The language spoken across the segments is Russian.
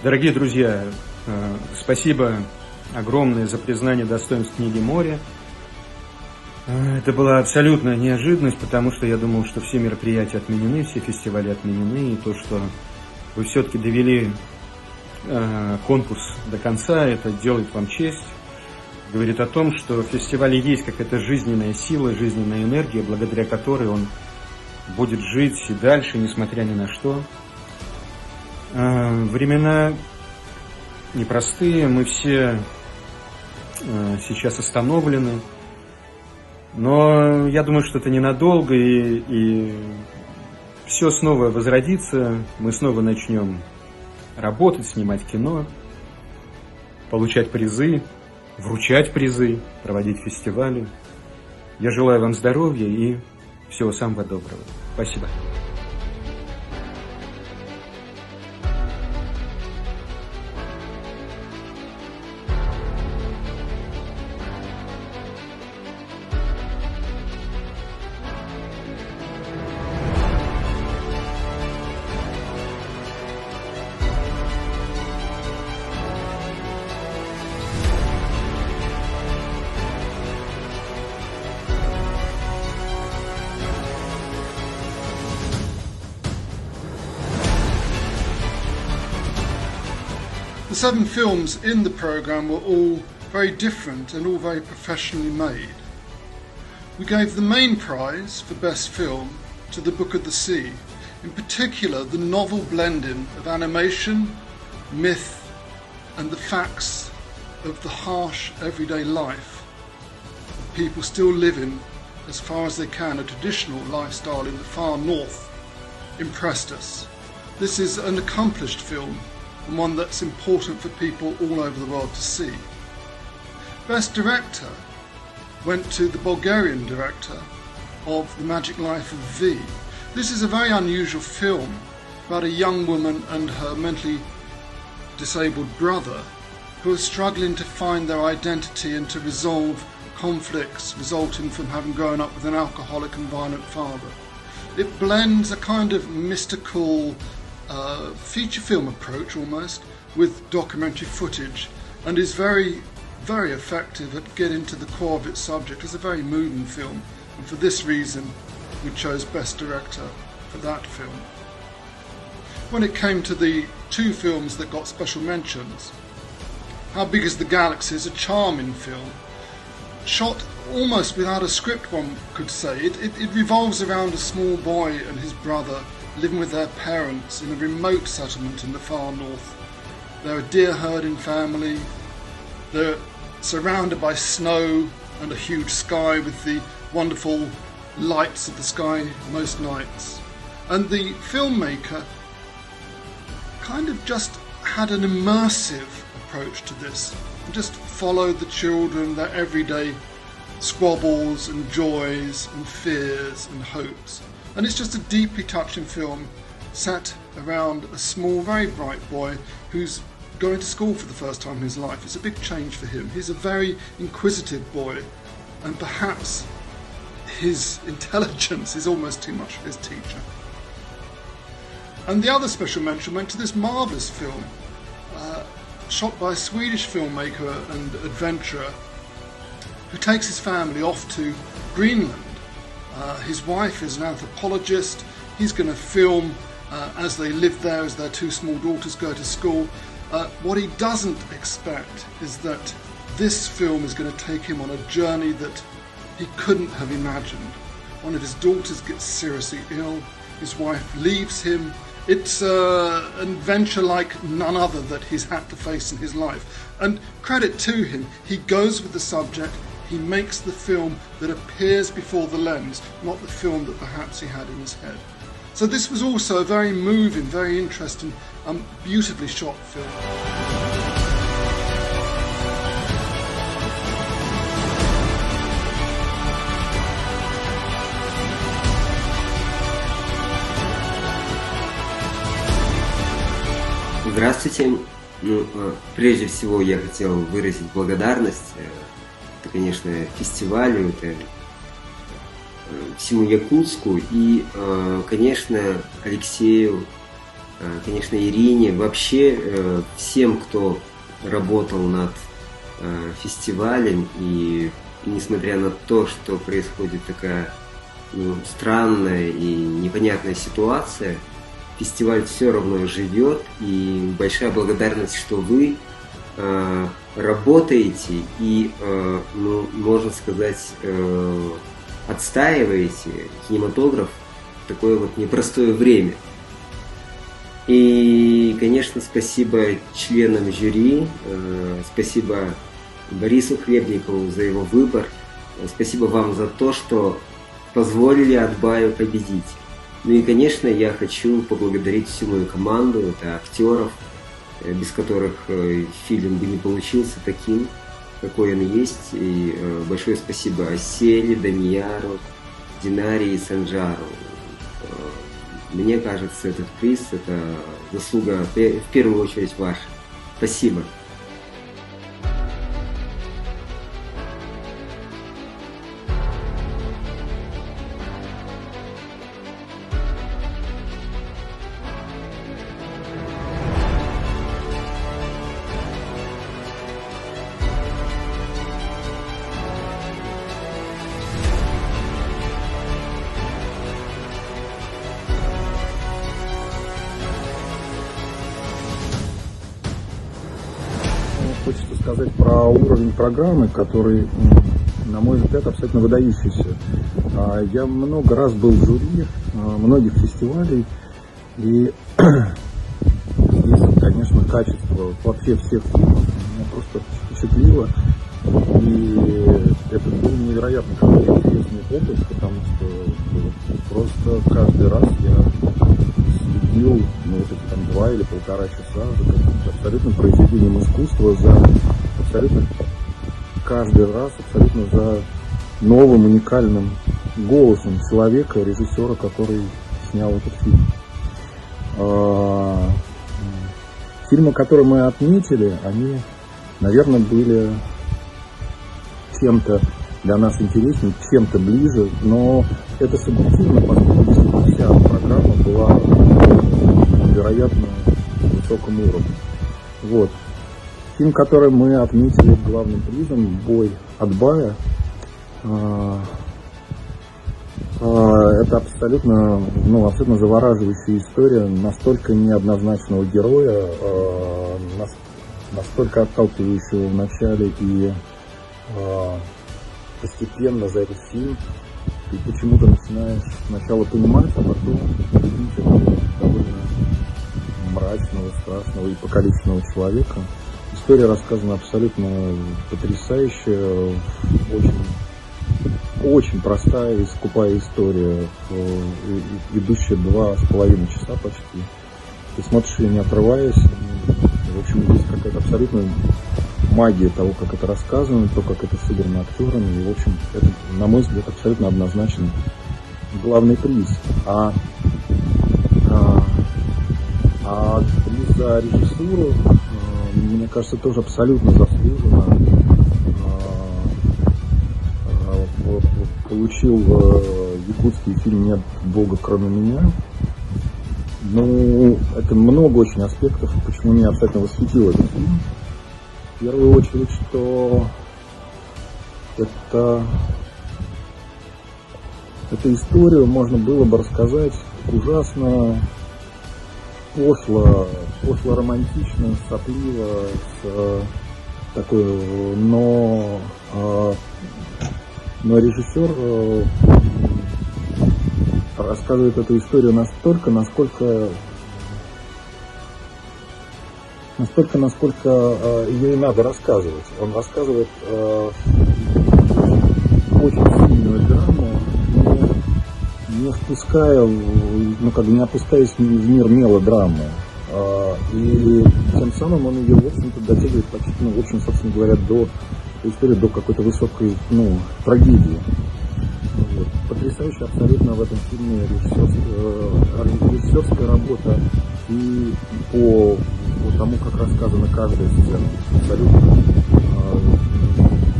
Дорогие друзья, спасибо огромное за признание достоинств книги «Море». Это была абсолютная неожиданность, потому что я думал, что все мероприятия отменены, все фестивали отменены, и то, что вы все-таки довели конкурс до конца, это делает вам честь. Говорит о том, что в фестивале есть какая-то жизненная сила, жизненная энергия, благодаря которой он будет жить и дальше, несмотря ни на что. Времена непростые, мы все сейчас остановлены, но я думаю, что это ненадолго, и все снова возродится, мы снова начнем работать, снимать кино, получать призы, вручать призы, проводить фестивали. Я желаю вам здоровья и всего самого доброго. Спасибо. The 7 films in the programme were all very different and all very professionally made. We gave the main prize for Best Film to The Book of the Sea, in particular the novel blending of animation, myth and the facts of the harsh everyday life of people still living, as far as they can, a traditional lifestyle in the far north impressed us. This is an accomplished film, and one that's important for people all over the world to see. Best Director went to the Bulgarian director of The Magic Life of V. This is a very unusual film about a young woman and her mentally disabled brother who are struggling to find their identity and to resolve conflicts resulting from having grown up with an alcoholic and violent father. It blends a kind of mystical feature film approach almost with documentary footage and is very, very effective at getting to the core of its subject. It's a very moving film, and for this reason we chose Best Director for that film. When it came to the 2 films that got special mentions, How Big is the Galaxy is a charming film, shot almost without a script, one could say. It revolves around a small boy and his brother living with their parents in a remote settlement in the far north. They're a deer herding family. They're surrounded by snow and a huge sky with the wonderful lights of the sky most nights. And the filmmaker kind of just had an immersive approach to this and just followed the children, their everyday squabbles and joys and fears and hopes. And it's just a deeply touching film set around a small, very bright boy who's going to school for the first time in his life. It's a big change for him. He's a very inquisitive boy, and perhaps his intelligence is almost too much for his teacher. And the other special mention went to this marvellous film, shot by a Swedish filmmaker and adventurer who takes his family off to Greenland. His wife is an anthropologist. He's going to film as they live there, as their 2 small daughters go to school. What he doesn't expect is that this film is going to take him on a journey that he couldn't have imagined. One of his daughters gets seriously ill. His wife leaves him. It's an adventure like none other that he's had to face in his life. And credit to him, he goes with the subject. He makes the film that appears before the lens, not the film that perhaps he had in his head. So this was also a very moving, very interesting, beautifully shot film. Здравствуйте. Прежде всего я хотел выразить благодарность, это, конечно, фестивалю, это всему Якутску и, конечно, Алексею конечно, Ирине, вообще всем, кто работал над фестивалем, и несмотря на то, что происходит такая странная и непонятная ситуация, фестиваль все равно живет, и большая благодарность, что вы работаете и, можно сказать, отстаиваете кинематограф в такое вот непростое время. И, конечно, спасибо членам жюри, спасибо Борису Хлебникову за его выбор, спасибо вам за то, что позволили Атбаю победить. Ну и, конечно, я хочу поблагодарить всю мою команду, это актеров, без которых фильм бы не получился таким, какой он есть. И большое спасибо Аселе, Данияру, Динаре и Санжару. Мне кажется, этот приз – это заслуга в первую очередь ваша. Спасибо. Хочется сказать про уровень программы, который, на мой взгляд, абсолютно выдающийся. Я много раз был в жюри многих фестивалей, и здесь, конечно, качество вообще всех фильмов меня просто впечатлило. И это был невероятно какой-то интересный опыт, потому что просто каждый раз я следил, вот эти там 2 или 1,5 часа за каким-то абсолютно произведением искусства, за абсолютно каждый раз, абсолютно за новым уникальным голосом человека, режиссера, который снял этот фильм. Фильмы, которые мы отметили, они, наверное, были чем-то для нас интереснее, чем-то ближе, но это субъективно, поскольку вся программа была на невероятно высоком уровне. Вот. Фильм, который мы отметили главным призом, «Бой Атбая», это абсолютно завораживающая история настолько неоднозначного героя, настолько отталкивающего в начале и постепенно за этот фильм ты почему-то начинаешь сначала понимать, а потом видеть этого довольно мрачного, страшного и покалеченного человека. История рассказана абсолютно потрясающая, очень простая и скупая история, идущая 2,5 часа почти. Ты смотришь ее не отрываясь, в общем, есть какая-то абсолютная магия того, как это рассказано, то, как это сыграно актерами, и, в общем, это, на мой взгляд, абсолютно однозначно главный приз. А приз за режиссуру, мне кажется, тоже абсолютно заслуженно. Получил якутский фильм «Нет Бога, кроме меня». Ну, это много очень аспектов, почему меня абсолютно восхитил этот фильм. В первую очередь, что эту историю можно было бы рассказать ужасно пошло романтично, сопливо, но режиссер рассказывает эту историю настолько, насколько ее и надо рассказывать. Он рассказывает очень сильную драму, не опускаясь в мир мелодрамы. И тем самым он ее, в общем-то, дотягивает почти, собственно говоря, до истории, до какой-то высокой, трагедии. Вот. Потрясающая абсолютно в этом фильме режиссерская работа и по тому, как рассказана каждая сцена. Абсолютно.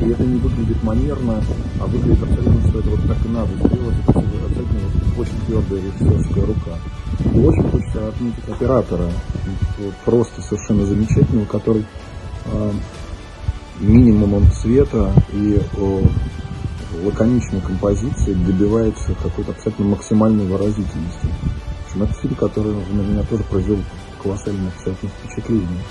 И это не выглядит манерно, а выглядит абсолютно, что это вот так и надо сделать. Это абсолютно очень твердая режиссерская рука. И очень хочется отметить оператора, просто совершенно замечательного, который минимумом цвета и лаконичной композиции добивается какой-то абсолютно максимальной выразительности. В общем, это фильм, который на меня тоже произвел колоссальное абсолютно впечатление.